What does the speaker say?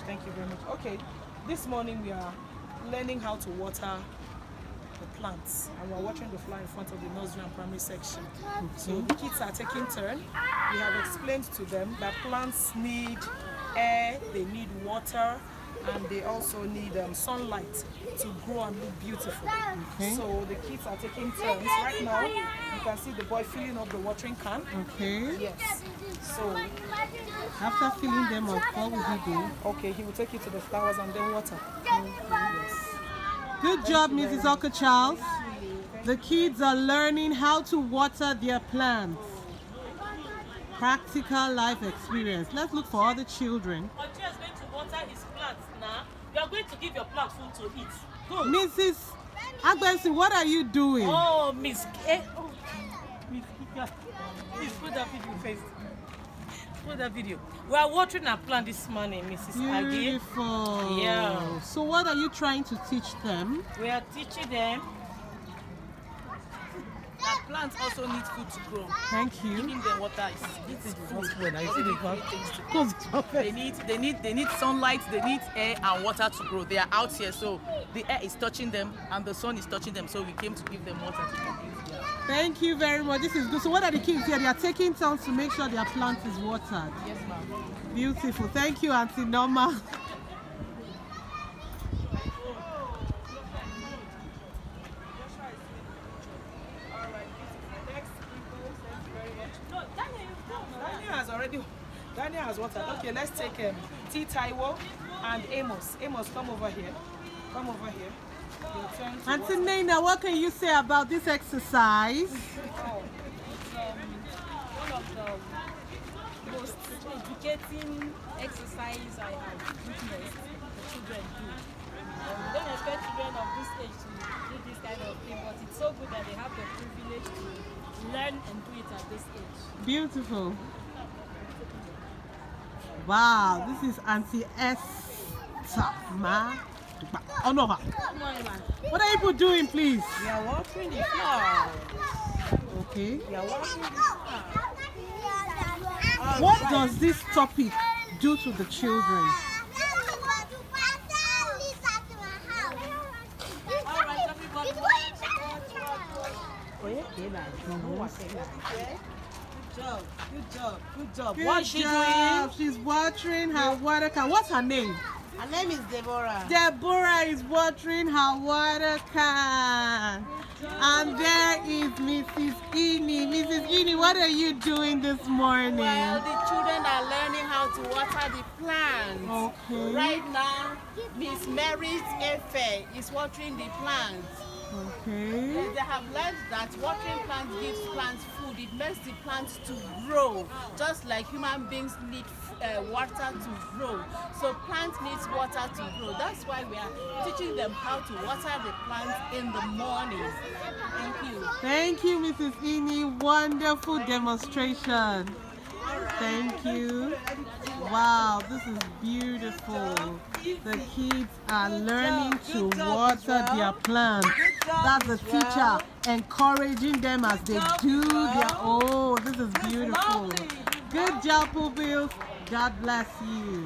Thank you very much. Okay, this morning we are learning how to water the plants, and we're watching the flower in front of the nursery and primary section. So the kids are taking turn. We have explained to them that plants need air, they need water, and they also need sunlight to grow and look beautiful. Okay. So the kids are taking turns. Right now, you can see the boy filling up the watering can. Okay. Yes. So, After filling them up, what will he do? okay, he will take it to the flowers and then water. Good job, Mrs. Oka Charles. The kids are learning how to water their plants. Practical life experience. Let's look for other children. Ochi is going to water his plants now. You are going to give your plant food to eat. Go. Mrs. Agbensi, what are you doing? Oh, Miss K. Oh, Miss Kika. Please put that video first. Put that video. We are watering our plant this morning, Mrs. Agi. Beautiful. Yeah. So what are you trying to teach them? We are teaching them That plants also need food to grow. Thank you. Giving them water is food. They need sunlight, they need air and water to grow. They are out here, so the air is touching them and the sun is touching them. So we came to give them water to drink. Thank you very much. This is good. So what are the kids here? They are taking turns to make sure their plant is watered. Yes, ma'am. Beautiful. Thank you, Auntie Norma. Daniel has watered. Okay, let's take T. Taiwo and Amos. Amos, come over here. Come over here. Your turn to Auntie water. Nina, what can you say about this exercise? One of the most educating exercise I have witnessed the children do. We don't expect children of this age to do this kind of thing, but it's so good that they have the privilege to learn and do it at this age. Beautiful. Wow, this is Auntie Esther. Oh no, what are you doing, please? we are watering the flowers. Okay. We are watering the flowers. What does this topic do to the children? What's she doing? She's watering her water can. What's her name? Her name is Deborah. Deborah is watering her water can. And there is Mrs. Ini. Mrs. Ini, what are you doing this morning? Well, the children are learning how to water the plants. Okay. Right now, Miss Mary's Efe is watering the plants. Okay. They have learned that watering plants gives plants food. It makes the plants to grow, just like human beings need water to grow. So plants need water to grow. That's why we are teaching them how to water the plants in the morning. Thank you. Thank you, Mrs. Ini. Wonderful demonstration. Thank you. Wow, this is beautiful. The kids are learning to water their plants. That's the teacher encouraging them as they do their. Oh, this is beautiful. Good job, pupils. God bless you.